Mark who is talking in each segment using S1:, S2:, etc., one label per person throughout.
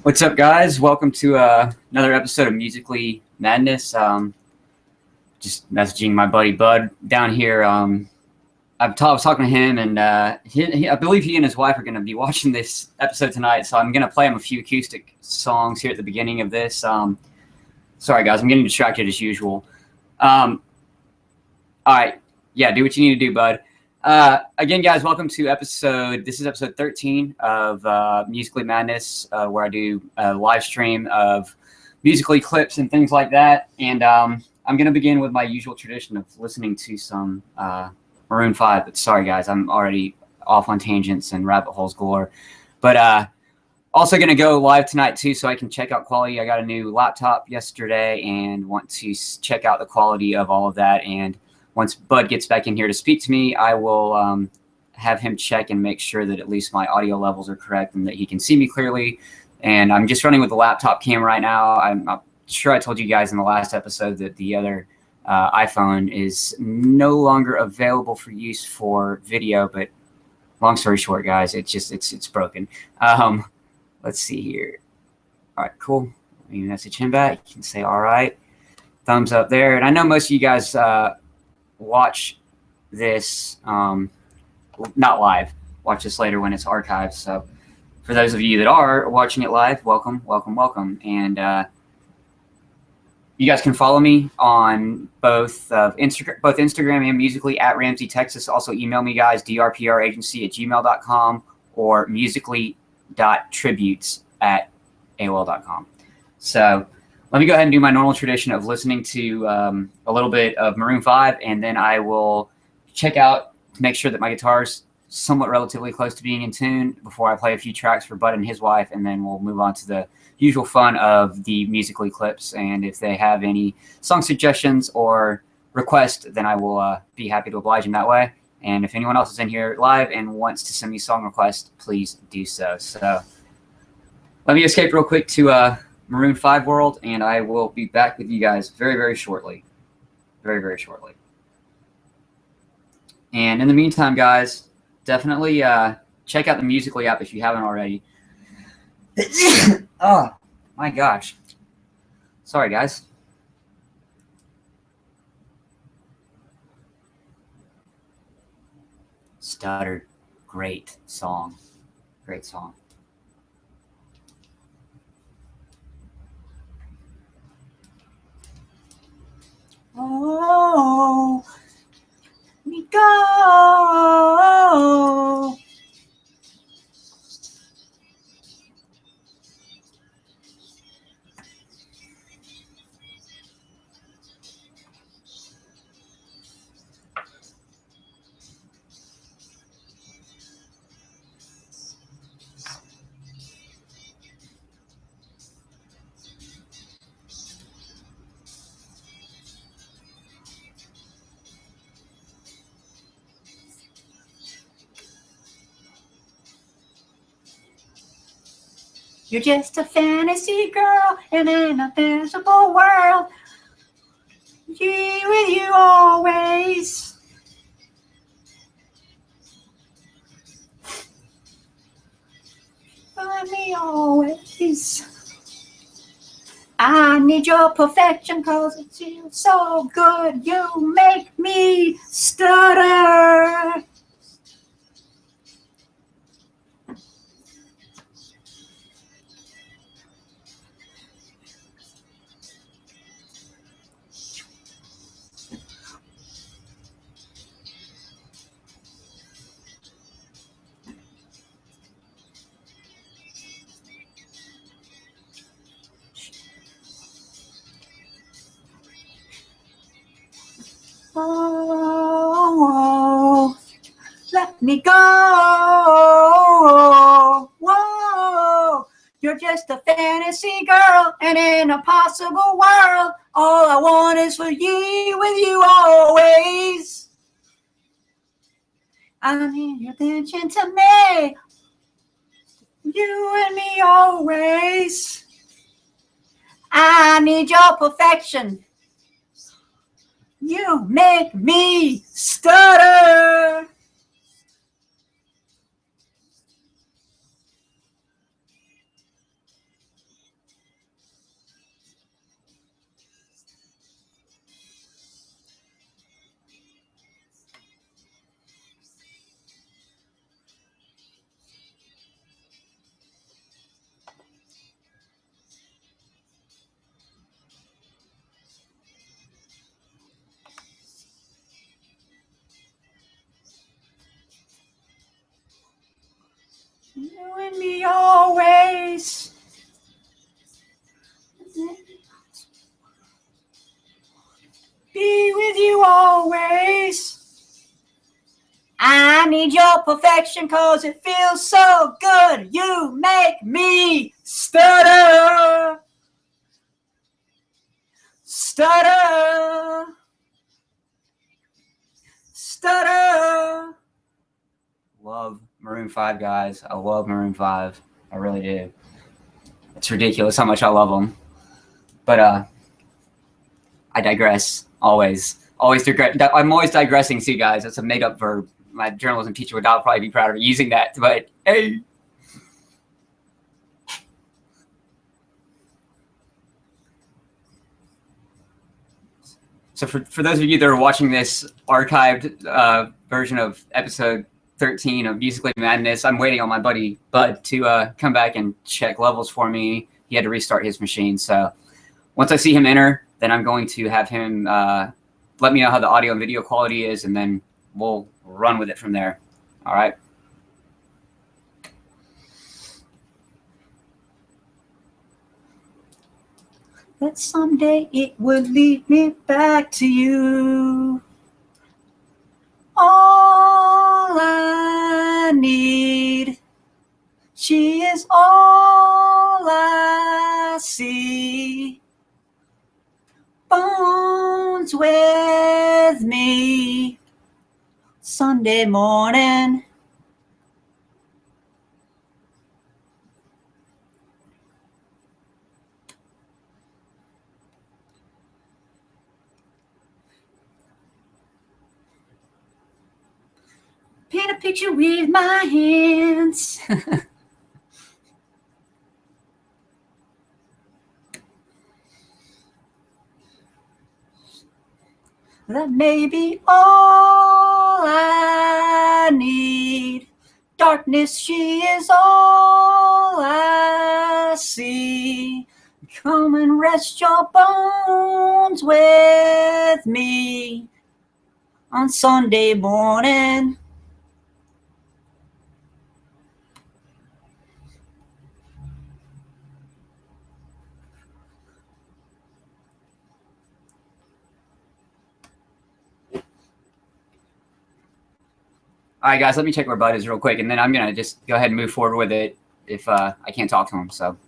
S1: What's up, guys? Welcome to another episode of Musically Madness. Just messaging my buddy Bud down here. I was talking to him, and I believe he and his wife are going to be watching this episode tonight, so I'm going to play him a few acoustic songs here at the beginning of this. Sorry, guys, I'm getting distracted as usual. All right. Yeah, do what you need to do, Bud. Again, guys, welcome to this is episode 13 of Musically Madness, where I do a live stream of Musically clips and things like that. And I'm going to begin with my usual tradition of listening to some Maroon 5. But sorry, guys, I'm already off on tangents and rabbit holes galore. But also going to go live tonight, too, so I can check out quality. I got a new laptop yesterday and want to check out the quality of all of that. And once Bud gets back in here to speak to me, I will have him check and make sure that at least my audio levels are correct and that he can see me clearly. And I'm just running with the laptop cam right now. I'm sure I told you guys in the last episode that the other iPhone is no longer available for use for video. But long story short, guys, it's broken. Let's see here. All right, cool. Let me message him back. You can say all right. Thumbs up there. And I know most of you guys watch this not live, watch this later when it's archived. So for those of you that are watching it live, welcome. And you guys can follow me on both Instagram and Musically at Ramsey, Texas. Also email me, guys, drpragency@gmail.com or musically.tributes@aol.com. So let me go ahead and do my normal tradition of listening to a little bit of Maroon 5, and then I will check out to make sure that my guitar's somewhat relatively close to being in tune before I play a few tracks for Bud and his wife, and then we'll move on to the usual fun of the Musically clips. And if they have any song suggestions or requests, then I will be happy to oblige them that way. And if anyone else is in here live and wants to send me song requests, please do so. So let me escape real quick to Maroon 5 world, and I will be back with you guys very, very shortly. Very, very shortly. And in the meantime, guys, definitely check out the Musically app if you haven't already. Oh, my gosh. Sorry, guys. Stuttered. Great song. Great song. Oh, let me go. You're just a fantasy girl in an invisible world. You with you always. Find me always. I need your perfection 'cause it feels so good. You make me stutter. Oh, let me go. Whoa, you're just a fantasy girl and in a possible world. All I want is for you with you always. I need your attention to me. You and me always. I need your perfection. You make me stutter. You and me always. Be with you always. I need your perfection cause it feels so good. You make me stutter. Stutter. Stutter. Love Maroon 5, guys. I love Maroon 5. I really do. It's ridiculous how much I love them. But I digress. Always regret. I'm always digressing too, guys. That's a made-up verb. My journalism teacher would not probably be proud of me using that. But hey. So for those of you that are watching this archived version of episode 13 of Musically Madness, I'm waiting on my buddy Bud to come back and check levels for me. He had to restart his machine. So once I see him enter, then I'm going to have him let me know how the audio and video quality is, and then we'll run with it from there. All right. That someday it would lead me back to you. All I need. She is all I see. Bones with me. Sunday morning. Paint a picture with my hands. That may be all I need. Darkness, she is all I see. Come and rest your bones with me on Sunday morning. All right, guys, let me check where Bud is real quick, and then I'm going to just go ahead and move forward with it if I can't talk to him. So.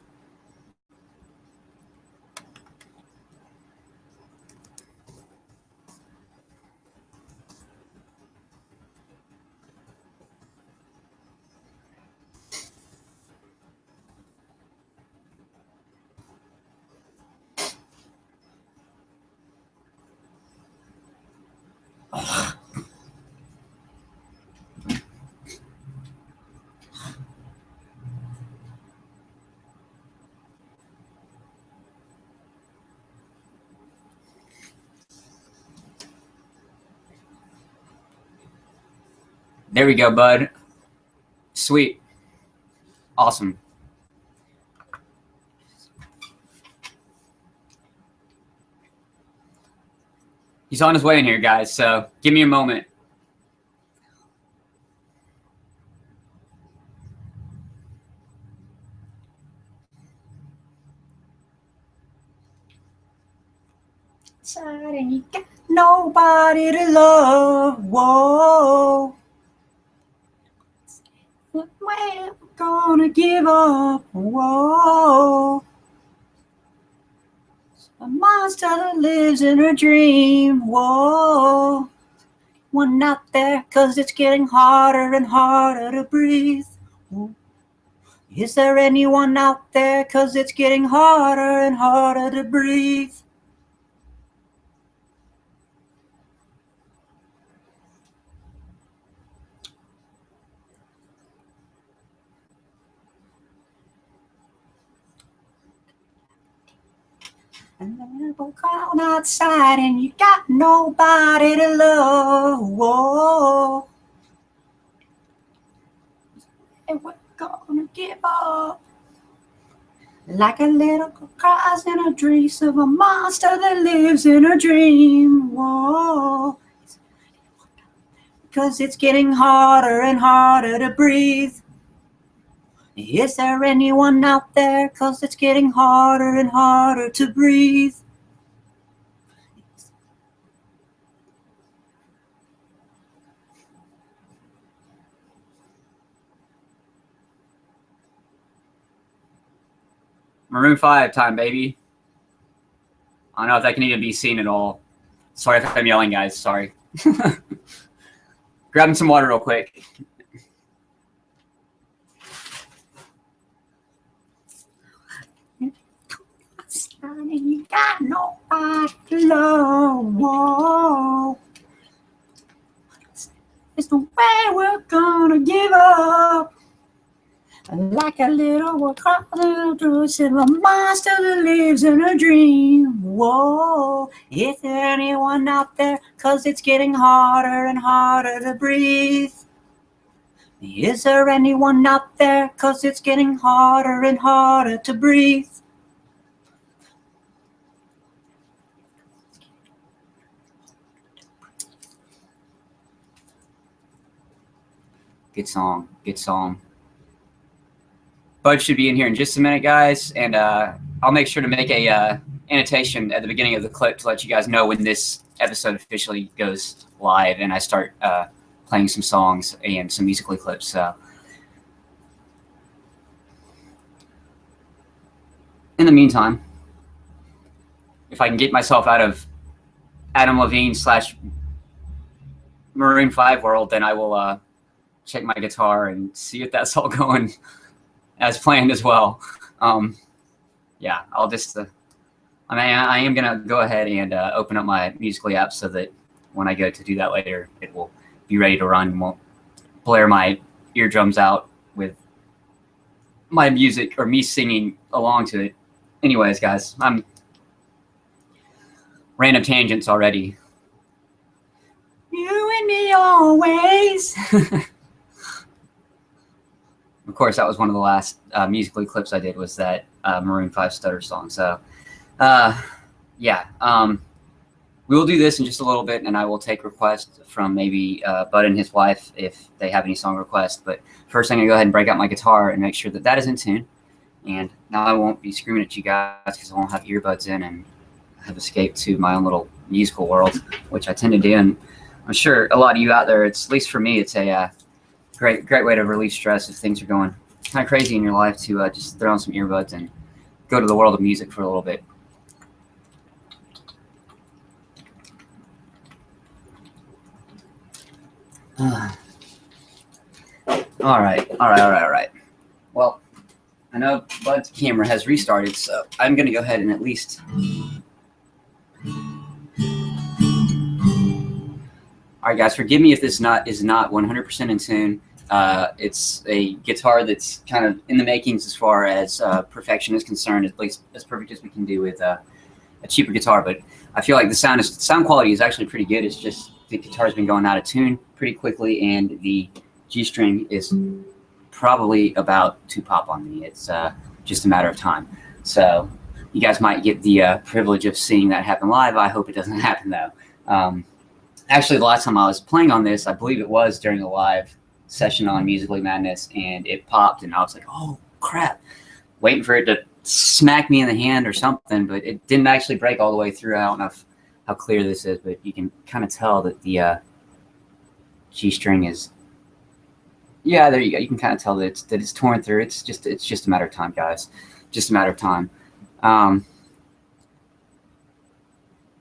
S1: There we go, Bud. Sweet. Awesome. He's on his way in here, guys, so give me a moment. And you got nobody to love. Whoa. We're gonna give up. Whoa. A monster that lives in a dream. Whoa. One out there, 'cause it's getting harder and harder to breathe. Whoa. Is there anyone out there? 'Cause it's getting harder and harder to breathe. And then we'll come outside and you got nobody to love. Whoa. And we're gonna give up. Like a little girl cries in a dream of a monster that lives in a dream. Whoa. Because it's getting harder and harder to breathe. Is there anyone out there? 'Cause it's getting harder and harder to breathe. Maroon 5 time, baby. I don't know if that can even be seen at all. Sorry if I'm yelling, guys. Sorry. Grabbing some water real quick. You got nobody to love. Whoa. There's no way we're gonna give up. Like a little one crawling through a monster that lives in a dream. Whoa, is there anyone out there? 'Cause it's getting harder and harder to breathe. Is there anyone out there? 'Cause it's getting harder and harder to breathe. Good song, good song. Bud should be in here in just a minute, guys, and I'll make sure to make a annotation at the beginning of the clip to let you guys know when this episode officially goes live and I start playing some songs and some musical clips. So, in the meantime, if I can get myself out of Adam Levine / Maroon 5 world, then I will check my guitar and see if that's all going as planned as well. Yeah, I'll just, I am going to go ahead and open up my Musical.ly app so that when I go to do that later, it will be ready to run and won't blare my eardrums out with my music or me singing along to it. Anyways, guys, I'm random tangents already. You and me always. Of course, that was one of the last Musical.ly clips I did, was that Maroon 5 Stutter song. So, yeah, we will do this in just a little bit, and I will take requests from maybe Bud and his wife if they have any song requests. But first, I'm going to go ahead and break out my guitar and make sure that that is in tune. And now I won't be screaming at you guys because I won't have earbuds in and have escaped to my own little musical world, which I tend to do. And I'm sure a lot of you out there, it's, at least for me, it's a great way to relieve stress if things are going kind of crazy in your life, to just throw on some earbuds and go to the world of music for a little bit. All right. Well, I know Bud's camera has restarted, so I'm going to go ahead and at least... All right, guys, forgive me if this is not 100% in tune. It's a guitar that's kind of in the makings as far as perfection is concerned, at least as perfect as we can do with a cheaper guitar. But I feel like the sound quality is actually pretty good. It's just the guitar's been going out of tune pretty quickly, and the G string is probably about to pop on me. It's just a matter of time. So you guys might get the privilege of seeing that happen live. I hope it doesn't happen, though. Actually, the last time I was playing on this, I believe it was during a live session on Musical.ly Madness, and it popped, and I was like, oh, crap. Waiting for it to smack me in the hand or something, but it didn't actually break all the way through. I don't know how clear this is, but you can kind of tell that the G string is... Yeah, there you go. You can kind of tell that it's torn through. It's just a matter of time, guys. Just a matter of time.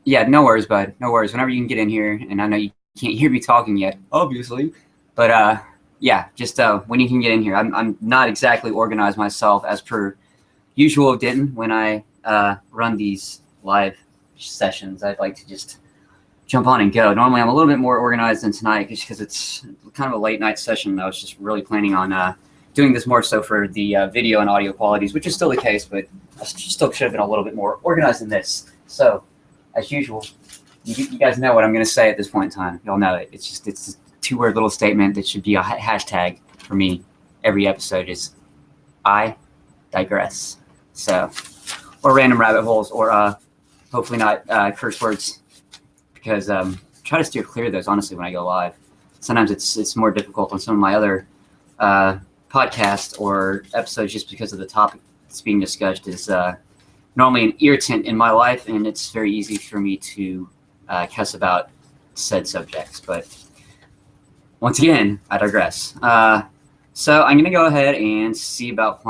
S1: Yeah, no worries, bud. No worries. Whenever you can get in here, and I know you can't hear me talking yet, obviously, but yeah, just when you can get in here. I'm not exactly organized myself as per usual of Denton when I run these live sessions. I'd like to just jump on and go. Normally, I'm a little bit more organized than tonight just because it's kind of a late night session. I was just really planning on doing this more so for the video and audio qualities, which is still the case, but I still should have been a little bit more organized than this. So, as usual, you guys know what I'm going to say at this point in time. Y'all know it. It's a two-word little statement that should be a hashtag for me every episode is I digress. So, or random rabbit holes, or hopefully not curse words, because try to steer clear of those, honestly, when I go live. Sometimes it's more difficult on some of my other podcast or episodes just because of the topic that's being discussed is normally an irritant in my life, and it's very easy for me to cuss about said subjects. But once again, I digress. So I'm going to go ahead and see about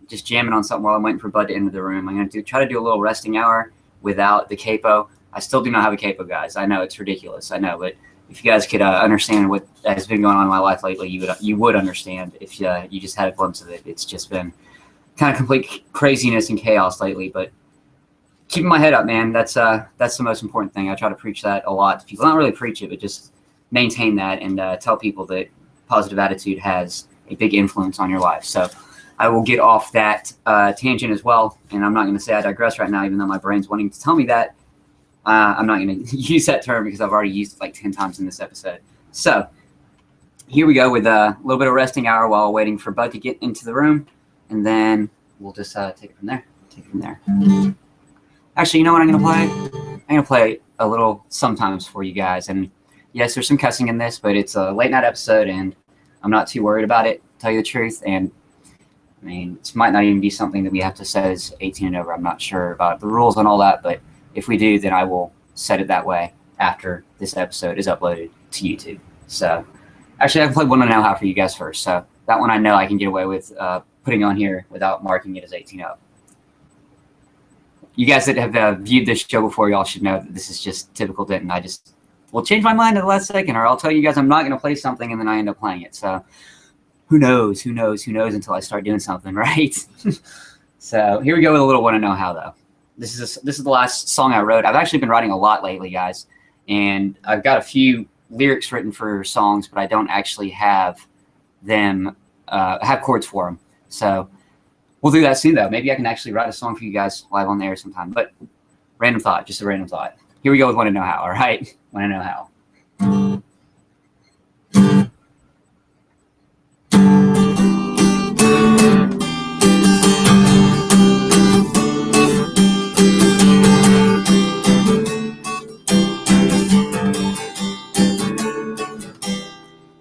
S1: just jamming on something while I'm waiting for Bud to enter the room. I'm going to try to do a little resting hour without the capo. I still do not have a capo, guys. I know it's ridiculous. I know, but if you guys could understand what has been going on in my life lately, you would understand if you just had a glimpse of it. It's just been kind of complete craziness and chaos lately. But keeping my head up, man, that's the most important thing. I try to preach that a lot to people. Not really preach it, but just maintain that and tell people that positive attitude has a big influence on your life. So I will get off that tangent as well, and I'm not going to say I digress right now, even though my brain's wanting to tell me that. I'm not going to use that term because I've already used it like 10 times in this episode. So here we go with a little bit of resting hour while waiting for Bud to get into the room, and then we'll just take it from there. Actually, you know what I'm going to play? I'm going to play a little Sometimes for you guys. And yes, there's some cussing in this, but it's a late night episode, and I'm not too worried about it, to tell you the truth. And I mean, this might not even be something that we have to set as 18 and over. I'm not sure about the rules and all that, but if we do, then I will set it that way after this episode is uploaded to YouTube. So actually, I can play one I know how for you guys first. So that one I know I can get away with putting on here without marking it as 18 up. You guys that have viewed this show before, y'all should know that this is just typical Denton. I just will change my mind at the last second, or I'll tell you guys I'm not going to play something and then I end up playing it. So who knows until I start doing something, right? So here we go with a little Wanna Know How, though. This is the last song I wrote. I've actually been writing a lot lately, guys, and I've got a few lyrics written for songs, but I don't actually have them have chords for them. So we'll do that soon, though. Maybe I can actually write a song for you guys live on the air sometime. But random thought, just a random thought. Here we go with Wanna Know How, all right? Wanna Know How.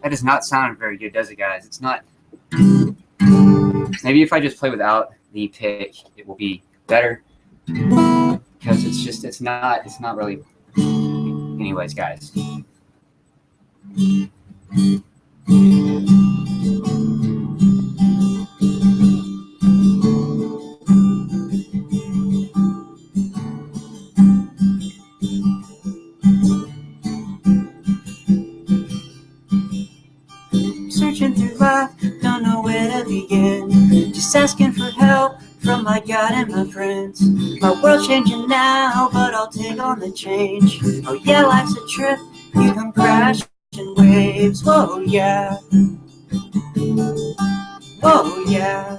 S1: That does not sound very good, does it, guys? It's not. Maybe if I just play without the pick, it will be better. Because it's not really. Anyways, guys. Searching through life, don't know where to begin. Just asking for help from my God and my friends. My world's changing now, but I'll take on the change. Oh yeah, life's a trip, you come crashing waves. Whoa yeah, whoa yeah.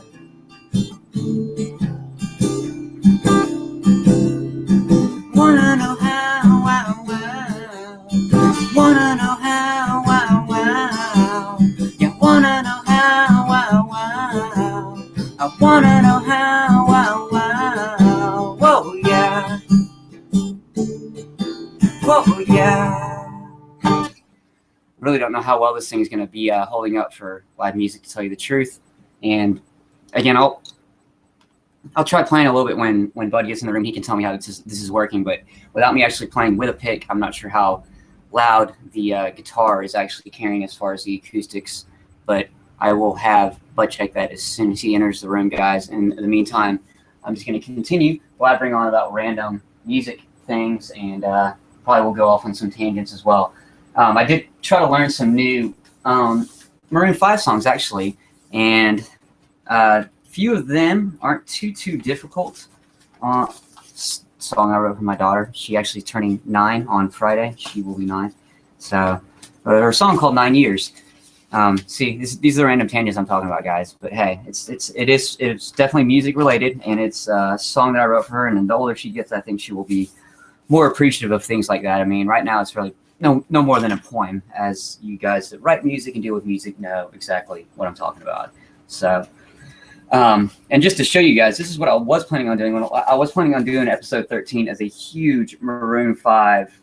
S1: Wanna know how, wow, wow. Wanna know how, wow, wow. Yeah, wanna know how, wow, wow. I wanna know how, wow, wow. Whoa, yeah. Whoa, yeah. Really don't know how well this thing is going to be holding up for live music, to tell you the truth. And again, I'll try playing a little bit when Bud gets in the room. He can tell me how this is working, but without me actually playing with a pick, I'm not sure how loud the guitar is actually carrying as far as the acoustics. But I will have Bud check that as soon as he enters the room, guys. And in the meantime, I'm just going to continue blabbering on about random music things, and probably will go off on some tangents as well. I did try to learn some new Maroon 5 songs, actually, and few of them aren't too difficult. Song I wrote for my daughter. She actually is turning 9 on Friday. She will be 9. So her song called 9 Years. See, these are the random tangents I'm talking about, guys. But hey, it's definitely music related, and it's a song that I wrote for her. And the older she gets, I think she will be more appreciative of things like that. I mean, right now it's really no more than a poem, as you guys that write music and deal with music know exactly what I'm talking about. So, and just to show you guys, this is what I was planning on doing. I was planning on doing episode 13 as a huge Maroon 5,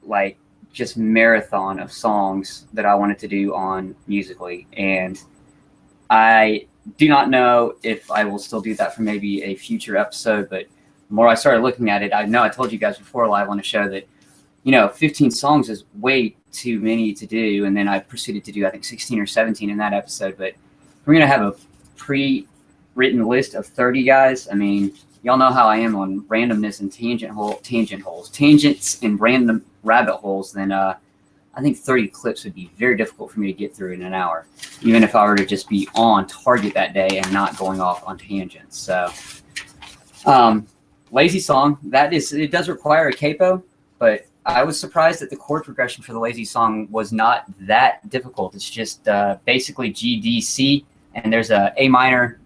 S1: like, just marathon of songs that I wanted to do on Musically. And I do not know if I will still do that for maybe a future episode, but the more I started looking at it, I know I told you guys before live on the show that, 15 songs is way too many to do. And then I proceeded to do, I think, 16 or 17 in that episode. But we're going to have a pre-written list of 30 guys. I mean, y'all know how I am on randomness and tangents and random rabbit holes. Then I think 30 clips would be very difficult for me to get through in an hour, even if I were to just be on target that day and not going off on tangents. So, Lazy Song, it does require a capo, but I was surprised that the chord progression for the Lazy Song was not that difficult. It's just basically G, D, C, and there's a A minor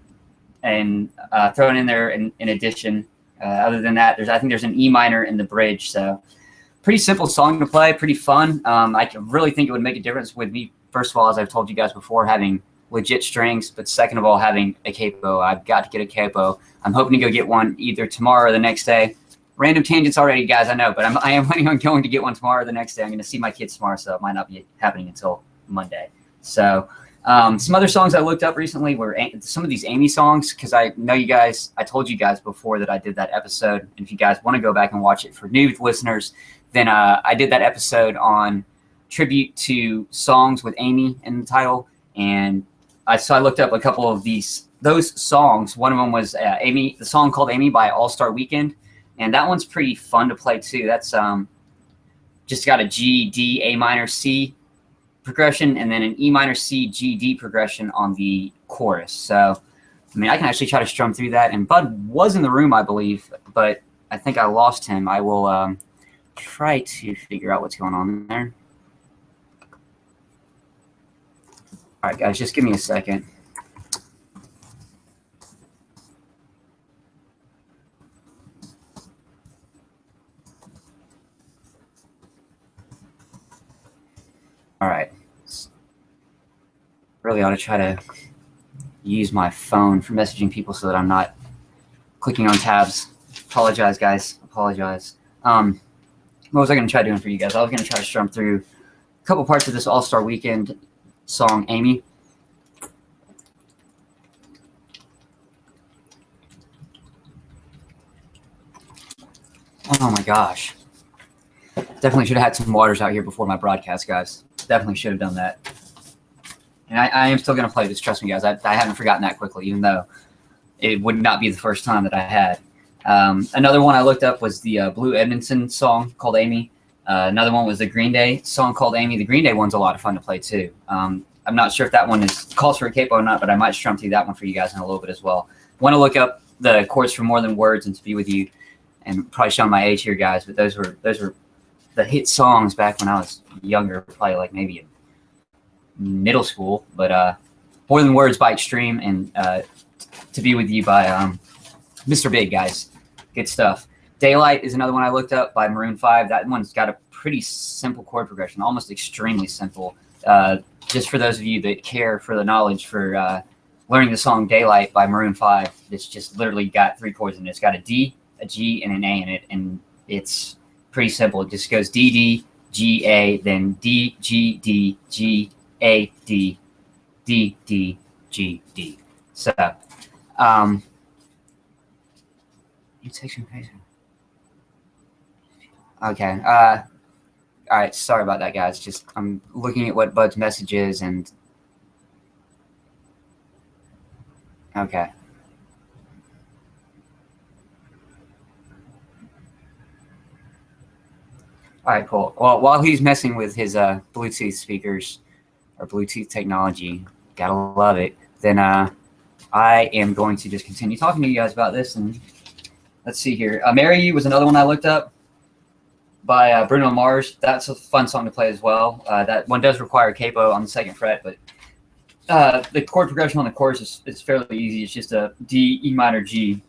S1: and thrown in there in addition. Other than that, I think there's an E minor in the bridge. So pretty simple song to play, pretty fun. I really think it would make a difference with me, first of all, as I've told you guys before, having legit strings, but second of all, having a capo. I've got to get a capo. I'm hoping to go get one either tomorrow or the next day. Random tangents already, guys, I know, but I am planning on going to get one tomorrow or the next day. I'm going to see my kids tomorrow, so it might not be happening until Monday. So some other songs I looked up recently were some of these Amy songs, because I know you guys, I told you guys before that I did that episode, and if you guys want to go back and watch it for new listeners, then I did that episode on tribute to songs with Amy in the title, and so I looked up a couple of those songs. One of them was the song called Amy by All Star Weekend. And that one's pretty fun to play too. That's just got a G, D, A minor, C progression, and then an E minor, C, G, D progression on the chorus. So, I mean, I can actually try to strum through that. And Bud was in the room, I believe, but I think I lost him. I will try to figure out what's going on there. All right, guys, just give me a second. All right. Really ought to try to use my phone for messaging people so that I'm not clicking on tabs. Apologize, guys. Apologize. What was I going to try doing for you guys? I was going to try to strum through a couple parts of this All-Star Weekend song, Amy. Oh, my gosh. Definitely should have had some waters out here before my broadcast, guys. Definitely should have done that. And I am still going to play this. Trust me, guys. I haven't forgotten that quickly, even though it would not be the first time that I had. Another one I looked up was the Blue Edmondson song called Amy. Another one was the Green Day song called Amy. The Green Day one's a lot of fun to play, too. I'm not sure if that one calls for a capo or not, but I might strum through that one for you guys in a little bit as well. Want to look up the chords for More Than Words and To Be With You, and probably showing my age here, guys, but those were the hit songs back when I was younger, probably like maybe in middle school. But More Than Words by Extreme and To Be With You by Mr. Big, guys. Good stuff. Daylight is another one I looked up by Maroon 5. That one's got a pretty simple chord progression, almost extremely simple. Just for those of you that care for the knowledge for learning the song Daylight by Maroon 5, it's just literally got 3 chords in it. It's got a D, a G, and an A in it, and it's pretty simple. It just goes D, D, G, A, then D, G, D, G, A, D, D, D, G, D. So, okay. All right. Sorry about that, guys. Just I'm looking at what Bud's message is, and okay. All right, cool. Well, while he's messing with his Bluetooth speakers or Bluetooth technology, gotta love it, then I am going to just continue talking to you guys about this. And let's see here. Marry You was another one I looked up by Bruno Mars. That's a fun song to play as well. That one does require a capo on the 2nd fret, but the chord progression on the chorus is fairly easy. It's just a D, E minor, G,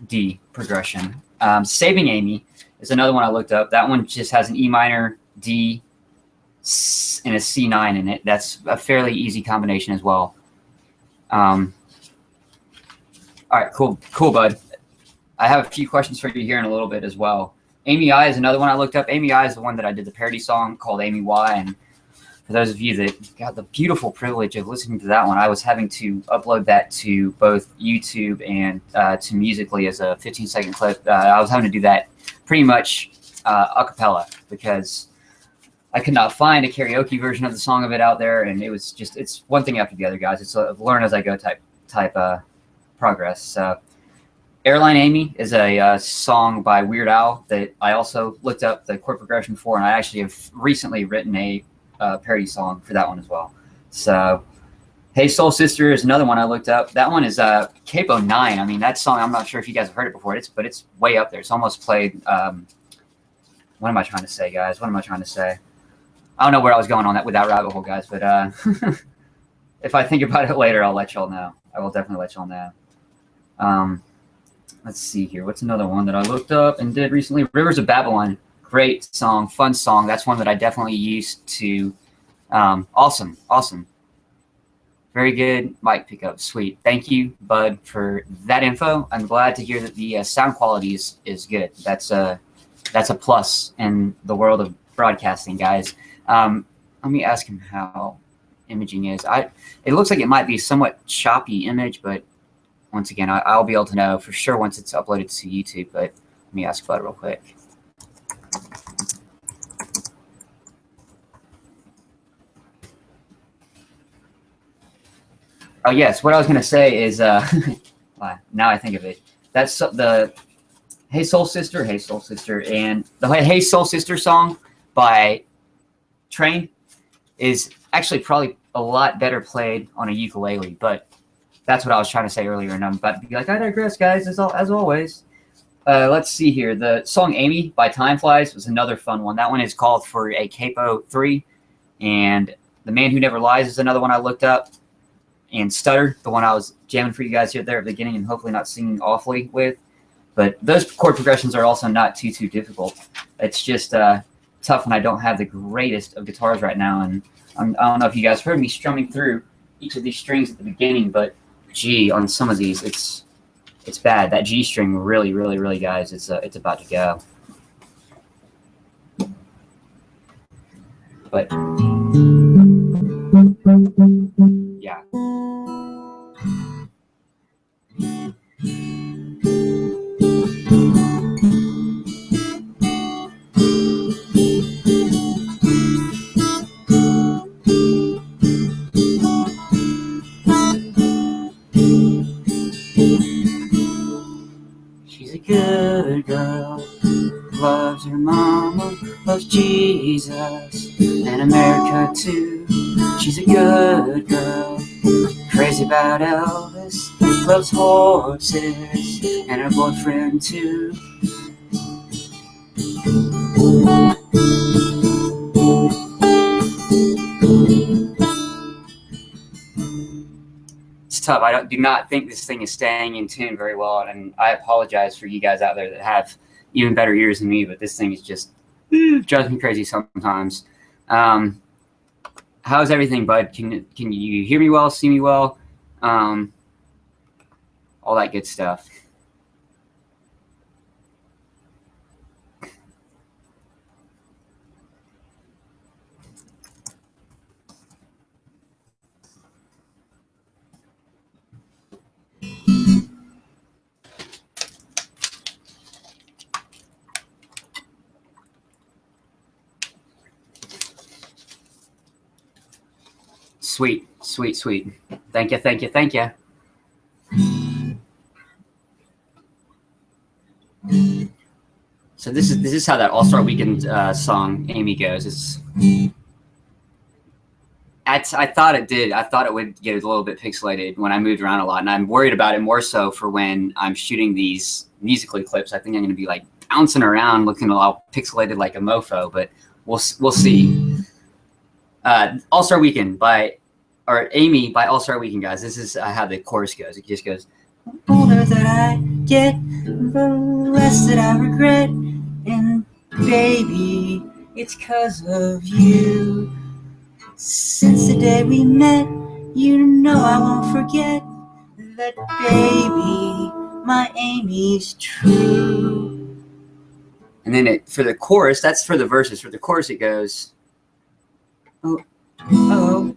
S1: D progression. Saving Amy is another one I looked up. That one just has an E minor, D, and a C9 in it. That's a fairly easy combination as well. All right, cool, Bud. I have a few questions for you here in a little bit as well. Amy I is another one I looked up. Amy I is the one that I did the parody song called Amy Y, and For those of you that got the beautiful privilege of listening to that one, I was having to upload that to both YouTube and to Musically as a 15-second clip. I was having to do that pretty much a cappella because I could not find a karaoke version of the song of it out there, and it was just, it's one thing after the other, guys. It's a learn as I go type progress. So Airline Amy is a song by Weird Al that I also looked up the chord progression for, and I actually have recently written a parody song for that one as well. So Hey Soul Sister is another one I looked up. That one is Capo 9. I mean, that song, I'm not sure if you guys have heard it before, but it's way up there. It's almost played, what am I trying to say, guys? What am I trying to say? I don't know where I was going on that with that rabbit hole, guys, but if I think about it later, I'll let y'all know. I will definitely let y'all know. Let's see here. What's another one that I looked up and did recently? Rivers of Babylon. Great song, fun song. That's one that I definitely used to. Awesome. Very good mic pickup. Sweet. Thank you, Bud, for that info. I'm glad to hear that the sound quality is good. That's a plus in the world of broadcasting, guys. Let me ask him how imaging is. It looks like it might be a somewhat choppy image, but once again, I'll be able to know for sure once it's uploaded to YouTube. But let me ask Bud real quick. Oh yes, what I was gonna say is now I think of it. That's the Hey Soul Sister, and the Hey Soul Sister song by Train is actually probably a lot better played on a ukulele, but that's what I was trying to say earlier, and I'm about to be like, I digress, guys, as always. Let's see here. The song Amy by Time Flies was another fun one. That one is called for a Capo 3, and The Man Who Never Lies is another one I looked up, and Stutter, the one I was jamming for you guys here there at the beginning and hopefully not singing awfully with. But those chord progressions are also not too difficult. It's just tough when I don't have the greatest of guitars right now, and I don't know if you guys heard me strumming through each of these strings at the beginning, but G on some of these, it's bad. That G string really, guys, it's about to go. But yeah. She's a good girl, loves her mama, loves Jesus, and America too. She's a good girl, crazy about Elvis, loves horses, and her boyfriend too. It's tough. I do not think this thing is staying in tune very well, and I apologize for you guys out there that have even better ears than me, but this thing is just drives me crazy sometimes. How's everything, Bud? Can you hear me well, see me well? All that good stuff. Sweet. Thank you. So this is how that All-Star Weekend song Amy goes. I thought it did. I thought it would get a little bit pixelated when I moved around a lot, and I'm worried about it more so for when I'm shooting these Musically clips. I think I'm going to be like bouncing around, looking all pixelated like a mofo, but we'll see. All-Star Weekend or Amy by All-Star Weekend, guys. This is how the chorus goes. It just goes, the older that I get, the less that I regret, and baby, it's 'cause of you. Since the day we met, you know I won't forget that, baby, my Amy's true. And then for the chorus, that's for the verses. For the chorus, it goes, oh, Oh,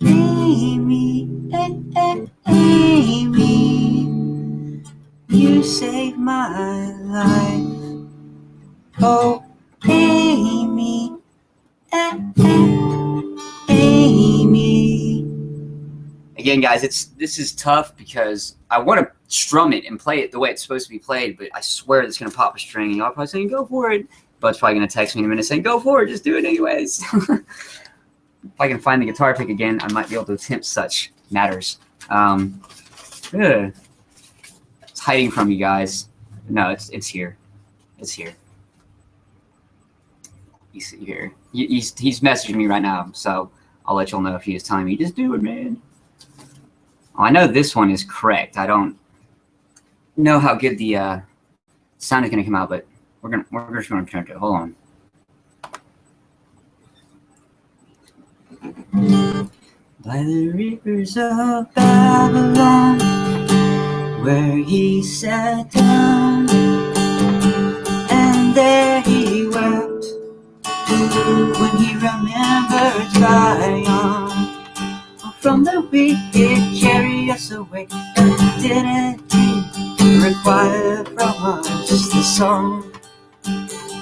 S1: Amy, Amy, you saved my life. Oh, Amy, Amy. Again, guys, this is tough because I want to strum it and play it the way it's supposed to be played, but I swear it's going to pop a string, and y'all probably saying, go for it. Bud's probably going to text me in a minute saying, go for it, just do it anyways. If I can find the guitar pick again, I might be able to attempt such matters. It's hiding from you guys. No, it's here. It's here. You see here. He's messaging me right now, so I'll let y'all know if he is telling me, just do it, man. Oh, I know this one is correct. I don't know how good the sound is going to come out, but we're just going to attempt it. Hold on. By the rivers of Babylon, where he sat down, and there he wept when he remembered Zion. From the wicked carry us away, didn't he require from us just a song?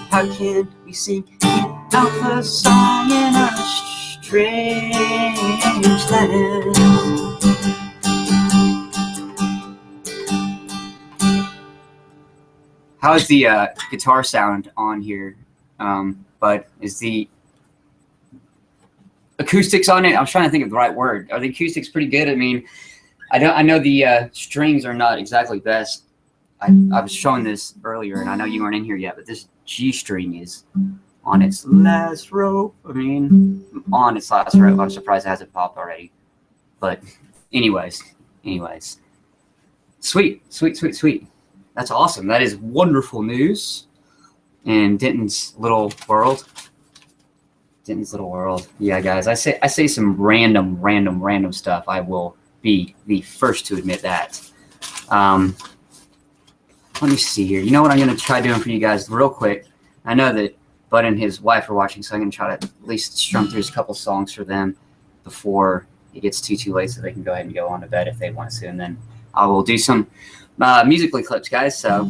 S1: How can we sing out the song in a strange land? How is the guitar sound on here, Bud? Is the acoustics on it? I was trying to think of the right word. Are the acoustics pretty good? I mean, I know the strings are not exactly best. I was showing this earlier, and I know you weren't in here yet, but this G string is on its last rope. I mean, on its last rope. I'm surprised it hasn't popped already. But anyways. Sweet. That's awesome. That is wonderful news in Denton's little world. Yeah, guys, I say some random stuff. I will be the first to admit that. Let me see here. You know what I'm going to try doing for you guys real quick? I know that Bud and his wife are watching, so I'm going to try to at least strum through a couple songs for them before it gets too late so they can go ahead and go on to bed if they want to. And then I will do some musically clips, guys. So.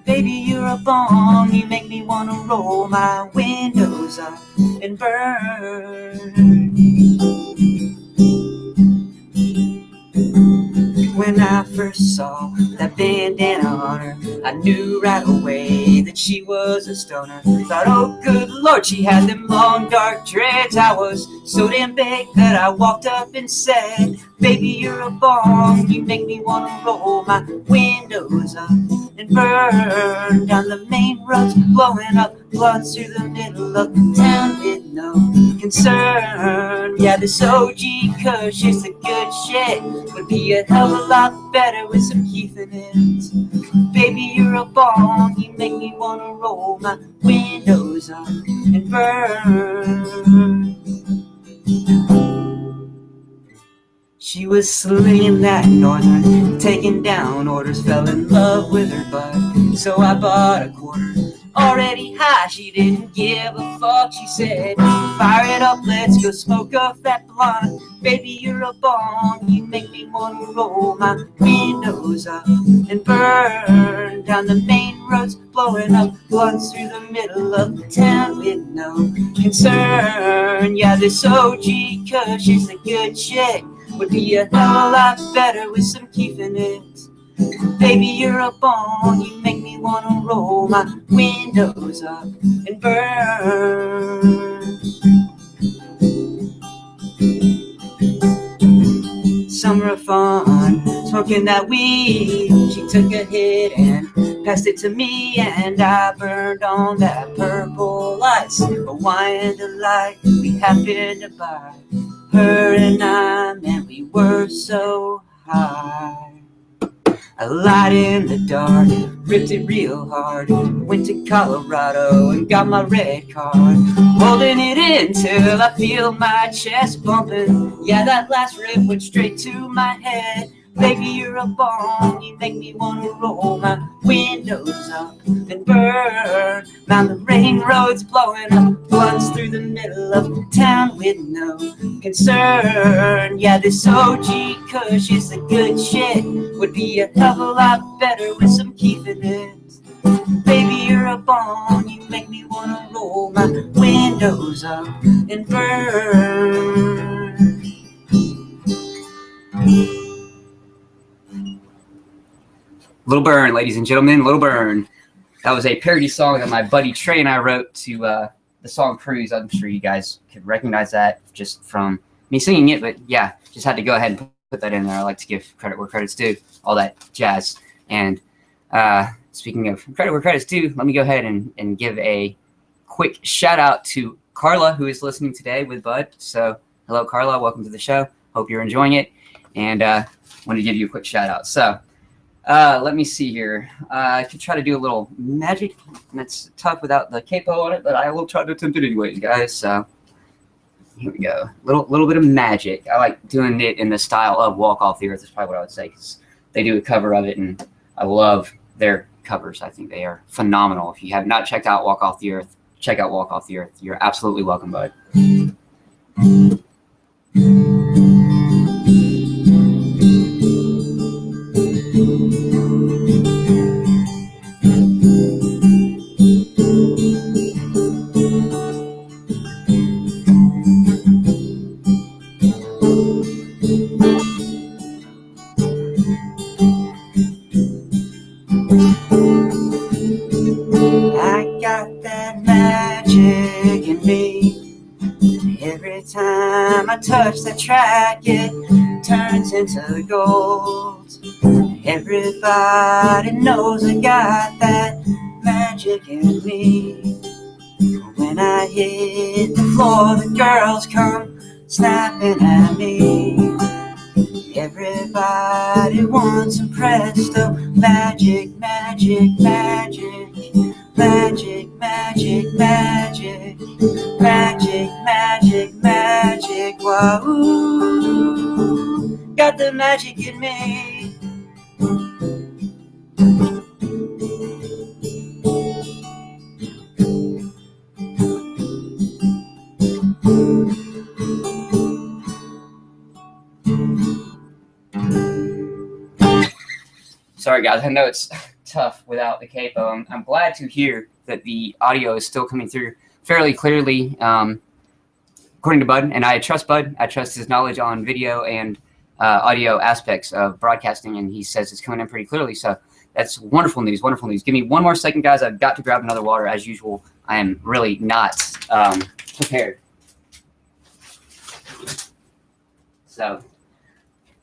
S1: Baby, you're a bomb, you make me wanna roll my windows up and burn. When I first saw that bandana on her, I knew right away that she was a stoner. Thought, oh good Lord, she had them long dark dreads. I was so damn big that I walked up and said, baby, you're a bomb, you make me wanna roll my windows up and burn down the main roads, blowing up blunts through the middle of the town with no concern. Yeah, this OG kush is the good shit, would be a hell of a lot better with some Keith in it. Baby, you're a bomb, you make me wanna roll my windows up and burn. She was slinging that northern, taking down orders, fell in love with her bud, so I bought a quarter. Already high, she didn't give a fuck. She said, fire it up, let's go smoke a fat blunt. Baby, you're a bomb, you make me wanna roll my windows up and burn down the main roads, blowing up blunts through the middle of the town with no concern. Yeah, this OG kush is the good shit, would be a hell of a lot better with some Keith in it. Baby, you're a bomb, you make me wanna roll my windows up and burn. Summer of fun, smoking that weed. She took a hit and passed it to me, and I burned on that purple ice. A wine delight we happened to buy. Her and I, man, we were so high. I lied in the dark, ripped it real hard. Went to Colorado and got my red card. Holding it in till I feel my chest bumping. Yeah, that last rip went straight to my head. Baby, you're a bomb, you make me wanna roll my windows up and burn. Mountain rain roads blowing up, blunts through the middle of town with no concern. Yeah, this OG Kush is the good shit. Would be a hell of a lot better with some Keith in it. Baby, you're a bomb, you make me wanna roll my windows up and burn. Little Burn, ladies and gentlemen, Little Burn. That was a parody song that my buddy Trey and I wrote to the song Cruise. I'm sure you guys could recognize that just from me singing it, but yeah, just had to go ahead and put that in there. I like to give credit where credit's due, all that jazz. And speaking of credit where credit's due, let me go ahead and give a quick shout out to Carla, who is listening today with Bud. So hello, Carla, welcome to the show. Hope you're enjoying it. And wanted to give you a quick shout out. So let me see here. I could try to do a little magic, and it's tough without the capo on it, but I will try to attempt it anyways, guys. So here we go. Little bit of magic. I like doing it in the style of Walk Off the Earth is probably what I would say, because they do a cover of it, and I love their covers. I think they are phenomenal. If you have not checked out Walk Off the Earth, check out Walk Off the Earth. You're absolutely welcome, bud. I got that magic in me. Every time I touch the track, it turns into gold. Everybody knows I got that magic in me. When I hit the floor, the girls come snapping at me. Everybody wants some presto, magic, magic, magic, magic, magic, magic, magic, magic, magic, wow, got the magic in me. Sorry, guys. I know it's tough without the capo. I'm glad to hear that the audio is still coming through fairly clearly, according to Bud. And I trust Bud. I trust his knowledge on video and audio aspects of broadcasting, and he says it's coming in pretty clearly. So that's wonderful news, wonderful news. Give me one more second, guys. I've got to grab another water. As usual, I am really not prepared. So,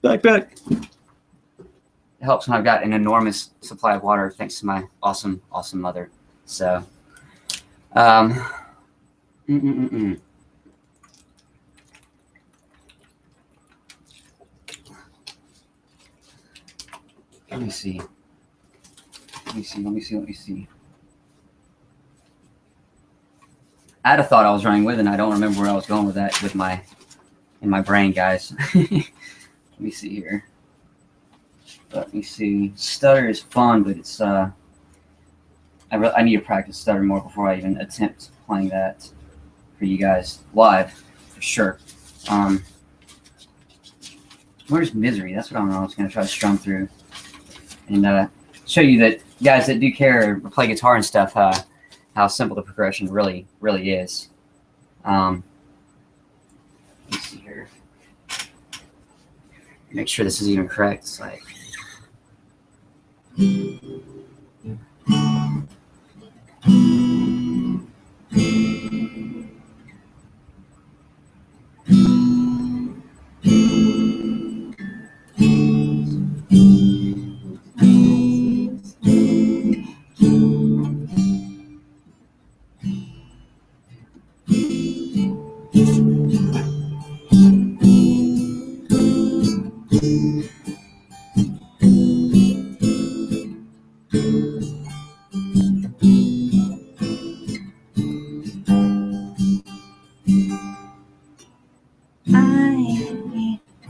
S1: back. It helps when I've got an enormous supply of water, thanks to my awesome mother. So, let me see. I had a thought I was running with, and I don't remember where I was going with that in my brain, guys. Let me see here. Let me see. Stutter is fun, but it's I need to practice stutter more before I even attempt playing that for you guys live, for sure. Where's Misery? That's what I was going to try to strum through and show you that guys that do care or play guitar and stuff, how simple the progression really is. Let me see here. Make sure this is even correct. It's like.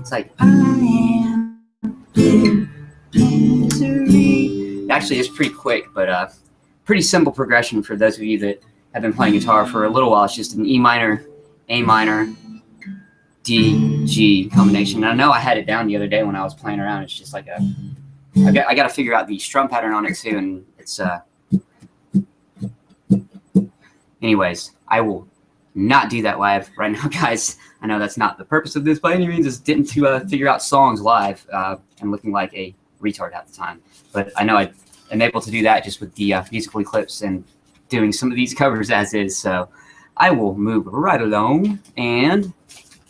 S1: It's like, I am misery. Actually, it's pretty quick, but pretty simple progression for those of you that have been playing guitar for a little while. It's just an E minor, A minor, D, G combination. And I know I had it down the other day when I was playing around. It's just like I got to figure out the strum pattern on it too, and it's anyways, I will not do that live right now, guys. I know that's not the purpose of this by any means. It's didn't to figure out songs live and looking like a retard at the time. But I know I am able to do that just with the musical clips and doing some of these covers as is. So I will move right along, and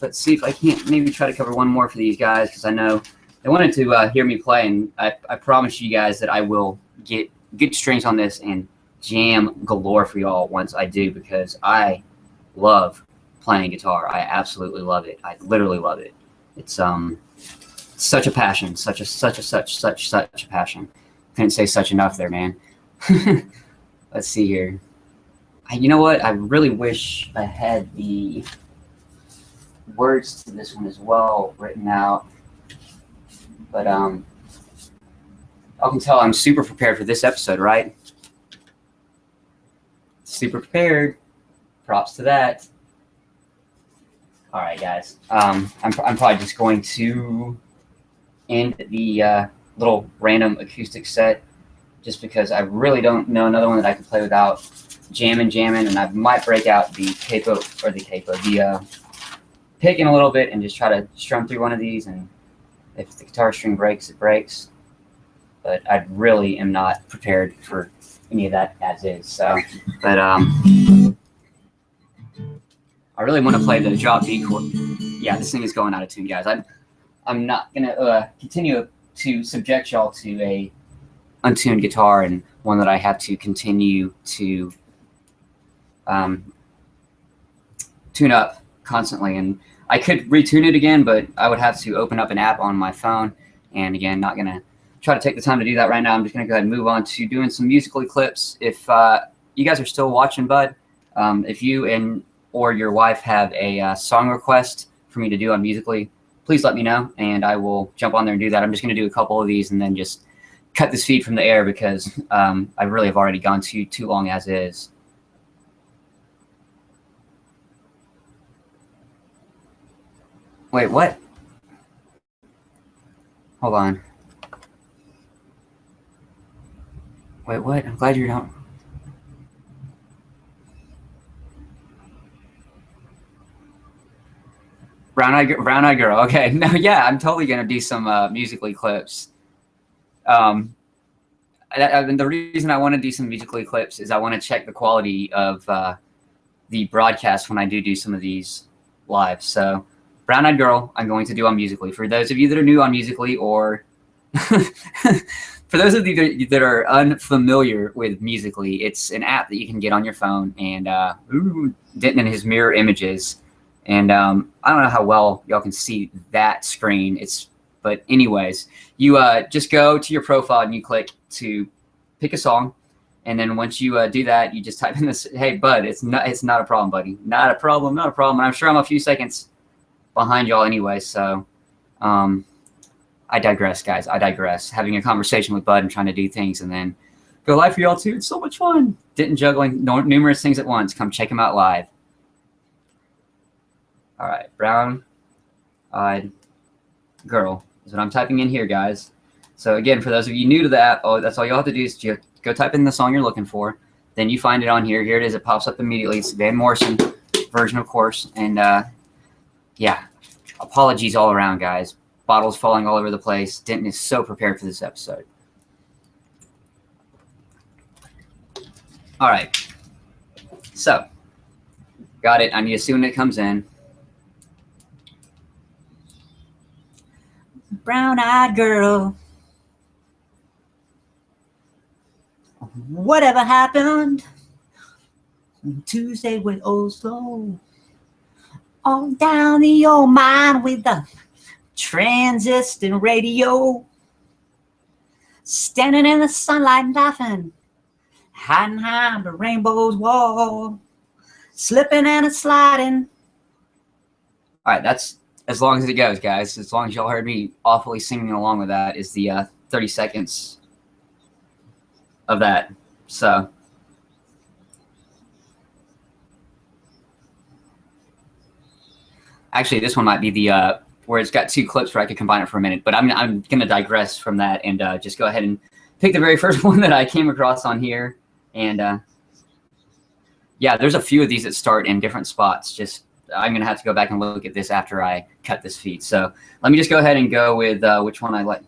S1: let's see if I can't maybe try to cover one more for these guys, because I know they wanted to hear me play, and I promise you guys that I will get good strings on this and jam galore for y'all once I do, because I love playing guitar. I absolutely love it. I literally love it. It's such a passion, such a passion. Couldn't say such enough there, man. Let's see here. You know what? I really wish I had the words to this one as well written out, but I can tell I'm super prepared for this episode, right? Super prepared. Props to that. All right, guys. I'm probably just going to end the little random acoustic set, just because I really don't know another one that I can play without jamming, and I might break out the pick in a little bit and just try to strum through one of these, and if the guitar string breaks, it breaks. But I really am not prepared for any of that as is. So, but I really want to play the drop D chord. Yeah, this thing is going out of tune, guys. I'm not gonna continue to subject y'all to a untuned guitar, and one that I have to continue to tune up constantly. And I could retune it again, but I would have to open up an app on my phone, and again, not gonna try to take the time to do that right now. I'm just gonna go ahead and move on to doing some musical clips. If you guys are still watching, bud, if you or your wife have a song request for me to do on Musically, please let me know, and I will jump on there and do that. I'm just going to do a couple of these and then just cut this feed from the air, because I really have already gone too long as is. Wait, what? Hold on. Wait, what? I'm glad you're not. Brown Eyed Girl. Okay. No, yeah, I'm totally gonna do some Musically clips. And the reason I want to do some Musically clips is I want to check the quality of the broadcast when I do some of these live. So, Brown Eyed Girl, I'm going to do on Musically. For those of you that are new on Musically, or for those of you that are unfamiliar with Musically, it's an app that you can get on your phone, and Denton and his mirror images. And I don't know how well y'all can see that screen. But anyways, you just go to your profile and you click to pick a song, and then once you do that, you just type in this. Hey, bud, it's not a problem, buddy. Not a problem. And I'm sure I'm a few seconds behind y'all anyway. So I digress, guys. I digress. Having a conversation with Bud and trying to do things, and then go live for y'all too. It's so much fun. Denton juggling numerous things at once. Come check him out live. All right, Brown Eyed Girl is what I'm typing in here, guys. So again, for those of you new to the app, that's all you'll have to do is just go type in the song you're looking for. Then you find it on here. Here it is. It pops up immediately. It's the Van Morrison version, of course. And yeah, apologies all around, guys. Bottles falling all over the place. Denton is so prepared for this episode. All right. So, got it. I need to see when it comes in. Brown-eyed girl. Whatever happened? Tuesday went oh slow. On down the old mine with the transistor radio. Standing in the sunlight laughing. Hiding behind the rainbow's wall. Slipping and sliding. All right, that's as long as it goes, guys. As long as y'all heard me awfully singing along with that is the 30 seconds of that. So actually, this one might be the where it's got 2 clips where I could combine it for a minute. But I'm going to digress from that and just go ahead and pick the very first one that I came across on here. And yeah, there's a few of these that start in different spots. Just I'm going to have to go back and look at this after I cut this feed. So let me just go ahead and go with which one I like.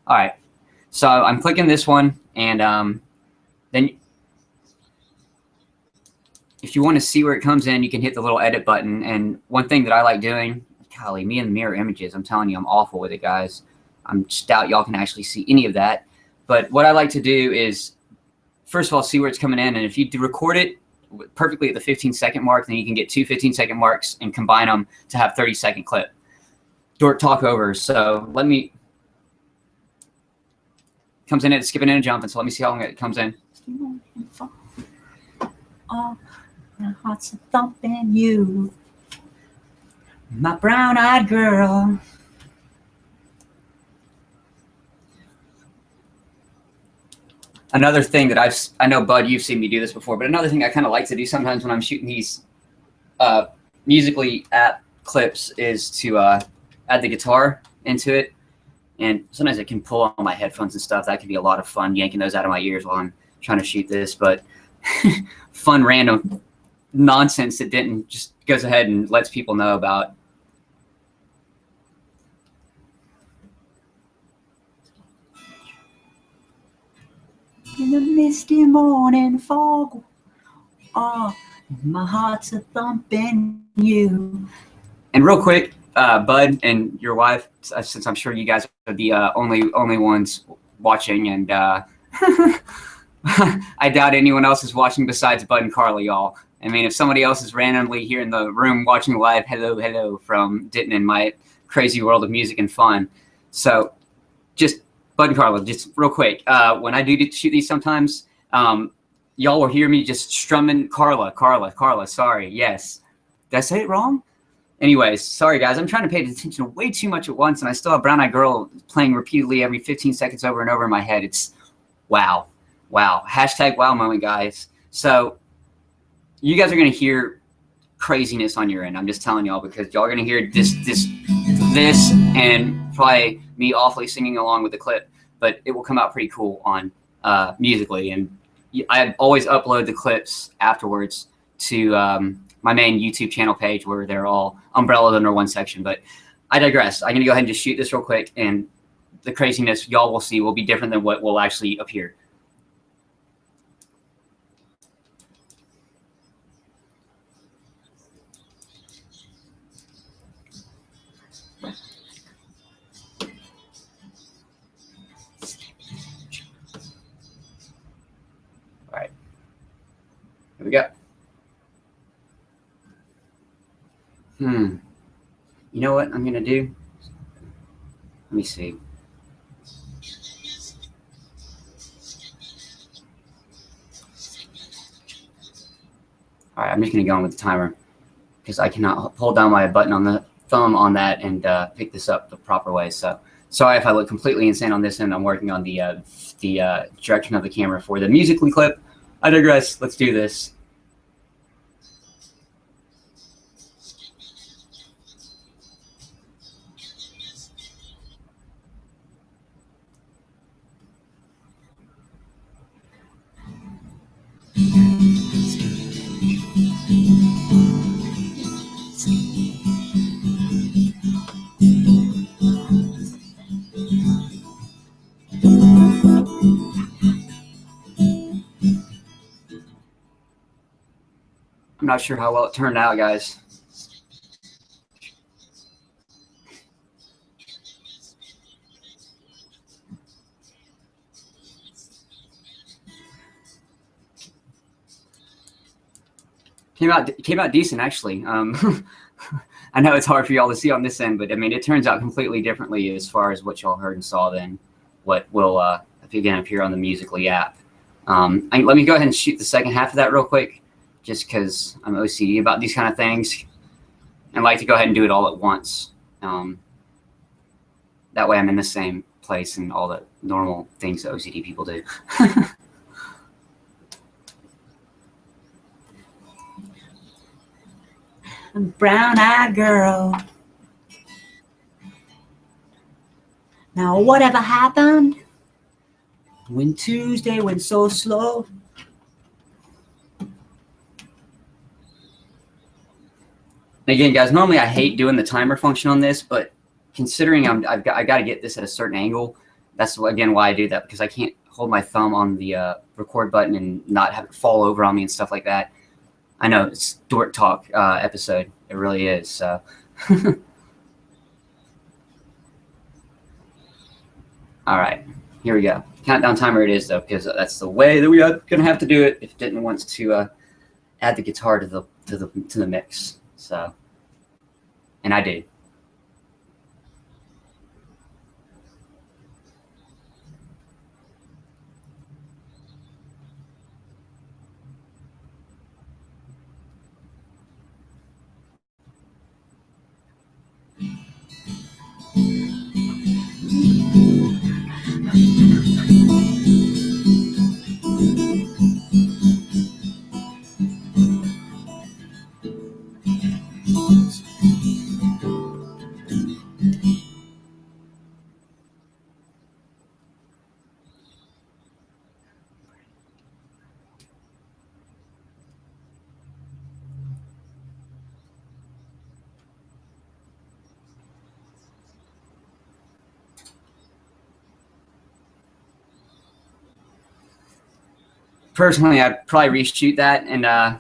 S1: All right, so I'm clicking this one, and then if you want to see where it comes in, you can hit the little edit button. And one thing that I like doing, golly, me and the mirror images, I'm telling you, I'm awful with it, guys. I'm just doubt y'all can actually see any of that. But what I like to do is, first of all, see where it's coming in. And if you record it perfectly at the 15-second mark, then you can get 2 15-second marks and combine them to have 30-second clip. Dork talk over. So let me, comes in, it's skipping in and jumping. So let me see how long it comes in.
S2: Oh, my heart's a thumping you, my brown-eyed girl.
S1: Another thing that I know, Bud, you've seen me do this before, but another thing I kind of like to do sometimes when I'm shooting these musically app clips is to add the guitar into it. And sometimes it can pull on my headphones and stuff. That could be a lot of fun, yanking those out of my ears while I'm trying to shoot this. But fun, random nonsense that didn't just goes ahead and lets people know about.
S2: In the misty morning fog, oh, my heart's a thumping you.
S1: And real quick, Bud and your wife, since I'm sure you guys are the only ones watching, and I doubt anyone else is watching besides Bud and Carly, y'all. I mean, if somebody else is randomly here in the room watching live, hello from Ditton and my crazy world of music and fun. So just Bud and Carla, just real quick, when I do shoot these sometimes, y'all will hear me just strumming Carla, sorry, yes. Did I say it wrong? Anyways, sorry guys, I'm trying to pay attention to way too much at once, and I still have Brown Eyed Girl playing repeatedly every 15 seconds over and over in my head. It's wow. Hashtag wow moment, guys. So you guys are going to hear craziness on your end. I'm just telling y'all, because y'all are going to hear this, and probably me awfully singing along with the clip, but it will come out pretty cool on musically. And I always upload the clips afterwards to my main YouTube channel page, where they're all umbrellaed under one section. But I digress. I'm going to go ahead and just shoot this real quick, and the craziness y'all will see will be different than what will actually appear. All right, here we go. You know what I'm going to do? Let me see. All right, I'm just going to go on with the timer, because I cannot hold down my button on the thumb on that and pick this up the proper way. So sorry if I look completely insane on this end. I'm working on the direction of the camera for the musically clip. I digress. Let's do this. I'm not sure how well it turned out, guys. Came out decent, actually. I know it's hard for y'all to see on this end, but I mean, it turns out completely differently as far as what y'all heard and saw than what will again appear on the Musical.ly app. Let me go ahead and shoot the second half of that real quick, just because I'm OCD about these kind of things and like to go ahead and do it all at once. That way I'm in the same place and all the normal things that OCD people do.
S2: Brown-eyed girl. Now whatever happened when Tuesday went so slow?
S1: Again, guys, normally I hate doing the timer function on this, but considering I got to get this at a certain angle, that's again why I do that, because I can't hold my thumb on the record button and not have it fall over on me and stuff like that. I know it's Dork Talk episode. It really is. So. All right, here we go. Countdown timer it is though, because that's the way that we are gonna have to do it if Denton wants to add the guitar to the mix. So, and I did. Personally, I'd probably reshoot that, and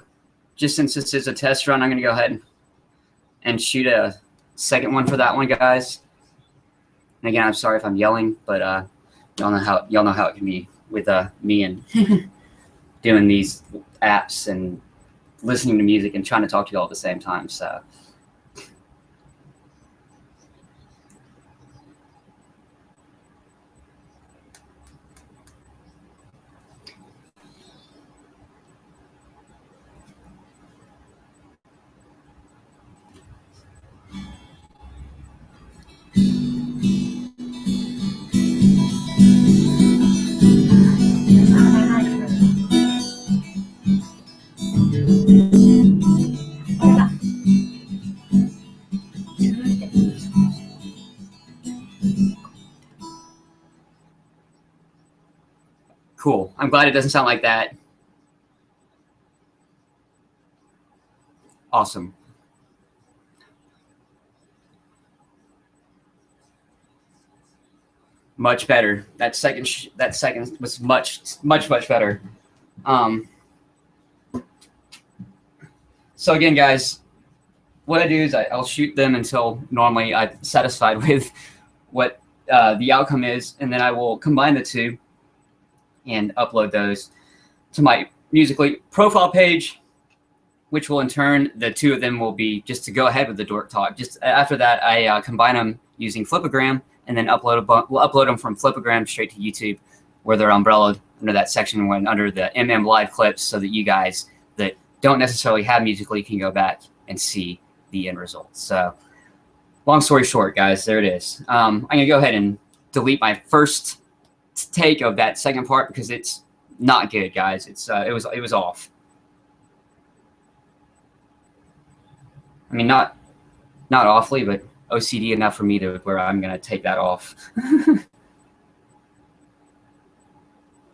S1: just since this is a test run, I'm going to go ahead and shoot a second one for that one, guys. And again, I'm sorry if I'm yelling, but y'all know how it can be with me and doing these apps and listening to music and trying to talk to you all at the same time. So. Cool. I'm glad it doesn't sound like that. Awesome. Much better. That second was much better. So again, guys, what I do is I'll shoot them until normally I'm satisfied with what the outcome is, and then I will combine the two and upload those to my Musical.ly profile page, which will in turn, the two of them will be just to go ahead with the Dork Talk. Just after that, I combine them using Flipagram, and then we'll upload them from Flipagram straight to YouTube, where they're umbrellaed under that section when under the live clips, so that you guys that don't necessarily have Musical.ly can go back and see the end result. So long story short, guys, there it is. I'm going to go ahead and delete my first take of that second part because it's not good, guys. It was off. I mean, not awfully, but OCD enough for me to where I'm going to take that off.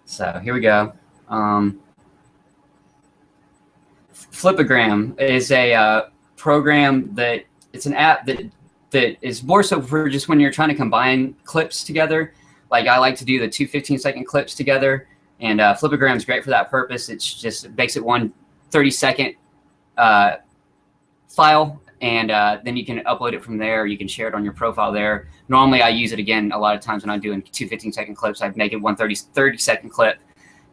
S1: So here we go. Flipagram is a program that it's an app that is more so for just when you're trying to combine clips together. Like I like to do the two 15-second clips together, and Flipagram is great for that purpose. It makes it one 30-second file, and then you can upload it from there. You can share it on your profile there. Normally, I use it again a lot of times when I'm doing two 15-second clips. I make it one 30-second clip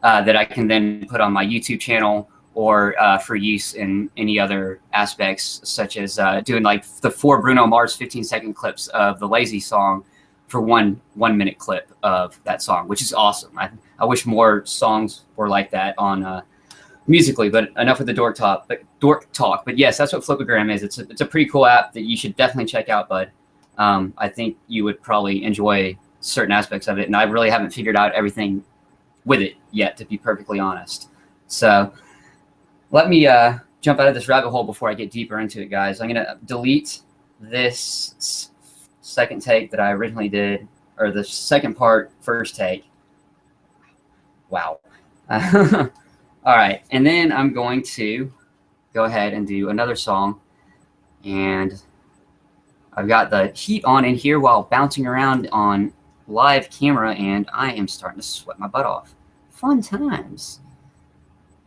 S1: that I can then put on my YouTube channel or for use in any other aspects, such as doing like the 4 Bruno Mars 15-second clips of the Lazy song for one minute clip of that song, which is awesome. I wish more songs were like that on Musically, but enough with the dork talk. But yes, that's what Flipagram is. It's a pretty cool app that you should definitely check out, bud. I think you would probably enjoy certain aspects of it, and I really haven't figured out everything with it yet, to be perfectly honest. So let me jump out of this rabbit hole before I get deeper into it, guys. I'm gonna delete this second take that I originally did, or the second part, first take. Wow. All right, and then I'm going to go ahead and do another song, and I've got the heat on in here while bouncing around on live camera, and I am starting to sweat my butt off. Fun times.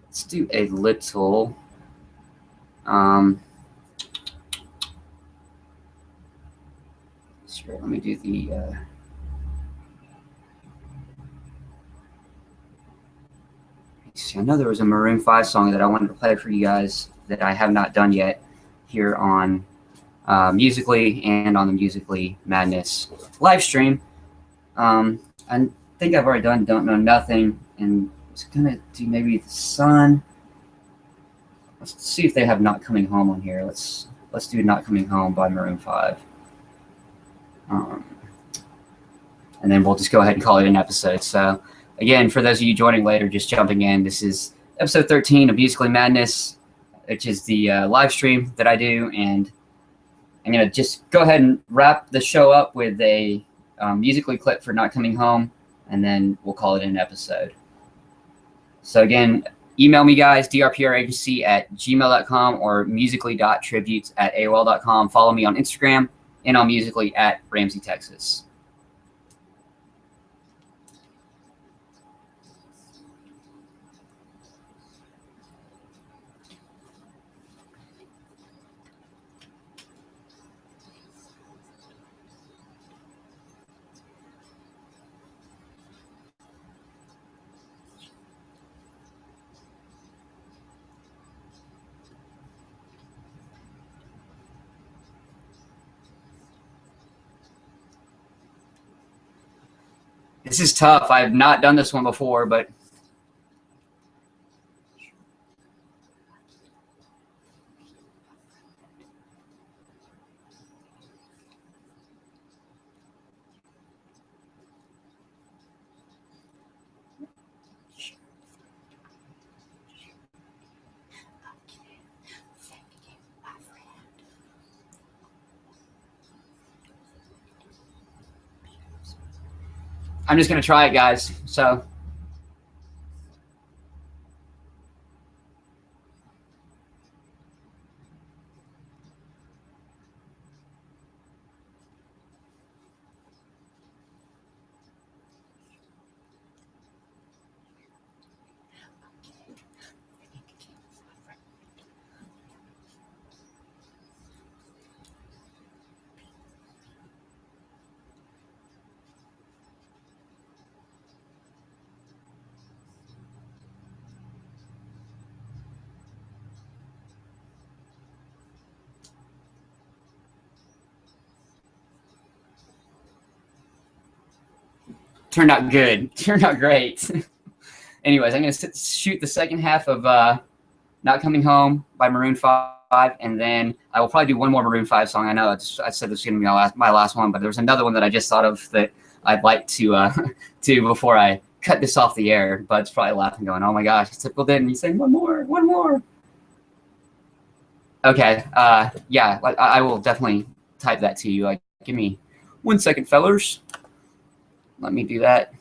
S1: Let's do a little sure, let me do the see, I know there was a Maroon 5 song that I wanted to play for you guys that I have not done yet here on Musically and on the Musically Madness live stream. I think I've already done Don't Know Nothing, and I was gonna do maybe The Sun. Let's see if they have Not Coming Home on here. Let's do Not Coming Home by Maroon 5. And then we'll just go ahead and call it an episode. So again, for those of you joining later, just jumping in, this is episode 13 of Musically Madness, which is the live stream that I do. And I'm going to just go ahead and wrap the show up with a Musically clip for Not Coming Home, and then we'll call it an episode. So again, email me, guys, drpragency@gmail.com or musically.tributes@aol.com. Follow me on Instagram and on Musically @Ramsey, Texas. This is tough. I have not done this one before, but I'm just going to try it, guys. So turned out good. Turned out great. Anyways, I'm going to shoot the second half of Not Coming Home by Maroon 5, and then I will probably do one more Maroon 5 song. I know I said this was going to be my last one, but there's another one that I just thought of that I'd like to do before I cut this off the air. But it's probably laughing, going, "Oh my gosh, it's typical Denton. He's saying one more." Okay, yeah, I will definitely type that to you. Like, give me 1 second, fellers. Let me do that.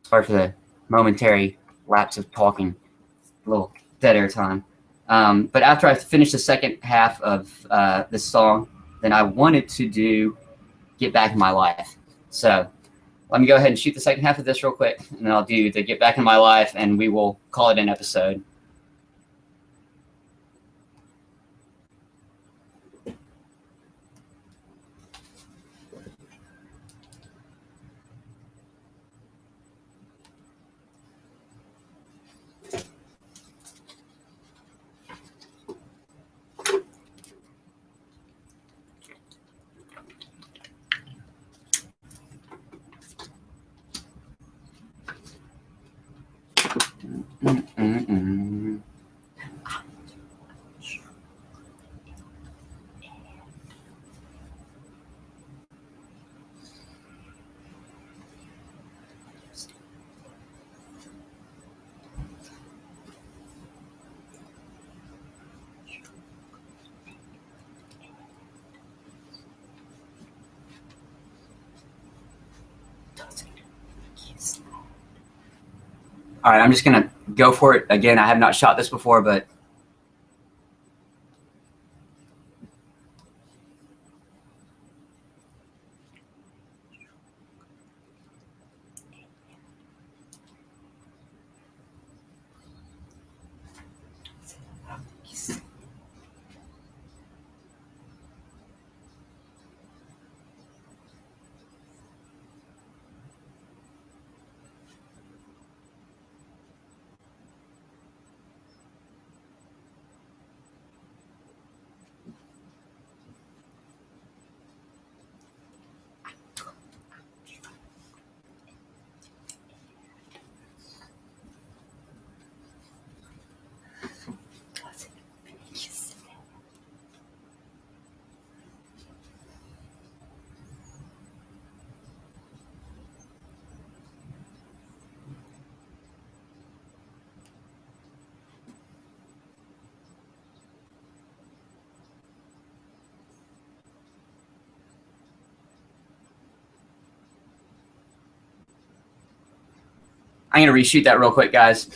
S1: Sorry for the momentary lapse of talking, a little dead air time. But after I finished the second half of this song, then I wanted to do Get Back in My Life. So let me go ahead and shoot the second half of this real quick, and then I'll do the Get Back in My Life, and we will call it an episode. All right, I'm just going to go for it. Again, I have not shot this before, but I'm going to reshoot that real quick, guys.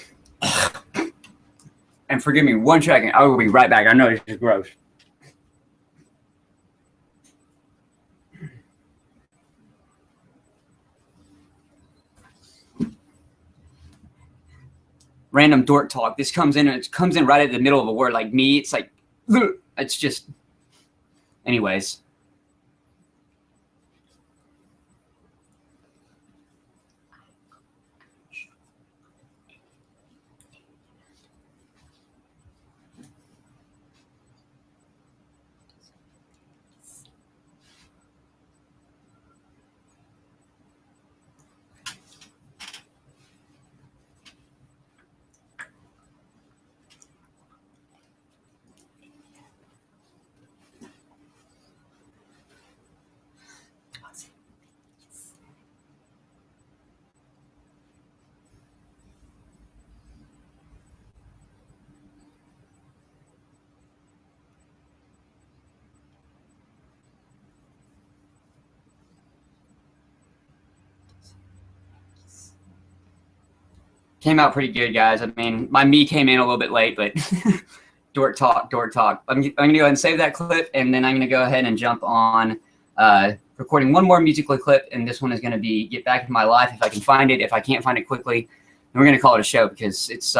S1: And forgive me 1 second. I will be right back. I know this is gross. Random dork talk. This comes in and it comes in right at the middle of a word like me. It's like, it's just, anyways. Came out pretty good, guys. I mean, my me came in a little bit late, but dork talk, dork talk. I'm going to go ahead and save that clip, and then I'm going to go ahead and jump on recording one more musical clip, and this one is going to be Get Back in My Life, if I can find it. If I can't find it quickly, and we're going to call it a show because it's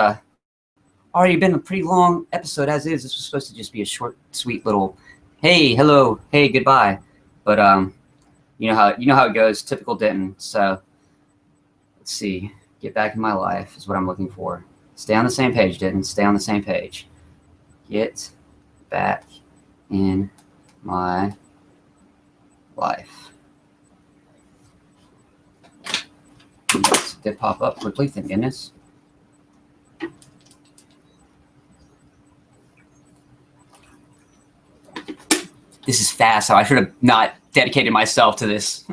S1: already been a pretty long episode as is. This was supposed to just be a short, sweet little, hey, hello, hey, goodbye. But you know how it goes, typical Denton. So let's see. Get back in my life is what I'm looking for. Stay on the same page, Denton. Stay on the same page. Get back in my life. This did pop up quickly, thank goodness. This is fast, so I should have not dedicated myself to this.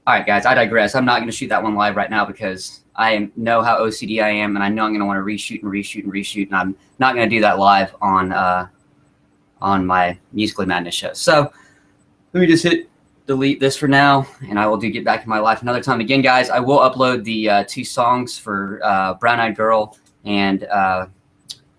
S1: All right, guys, I digress. I'm not going to shoot that one live right now because I know how OCD I am, and I know I'm going to want to reshoot, and I'm not going to do that live on my Musically Madness show. So let me just hit delete this for now, and I will Get Back in My Life another time. Again, guys, I will upload the 2 songs for Brown Eyed Girl and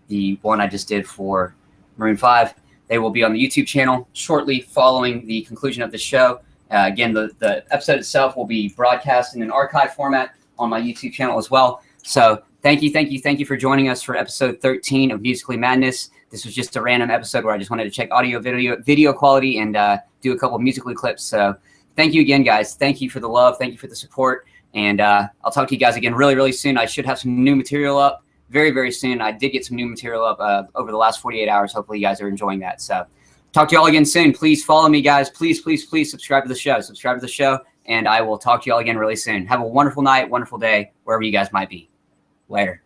S1: the one I just did for Maroon 5. They will be on the YouTube channel shortly following the conclusion of the show. Again, the episode itself will be broadcast in an archive format on my YouTube channel as well. So thank you for joining us for episode 13 of Musically Madness. This was just a random episode where I just wanted to check audio, video quality, and do a couple of musically clips. So thank you again, guys. Thank you for the love. Thank you for the support. And I'll talk to you guys again really, really soon. I should have some new material up very, very soon. I did get some new material up over the last 48 hours. Hopefully you guys are enjoying that. So talk to you all again soon. Please follow me, guys. Please subscribe to the show. Subscribe to the show, and I will talk to you all again really soon. Have a wonderful night, wonderful day, wherever you guys might be. Later.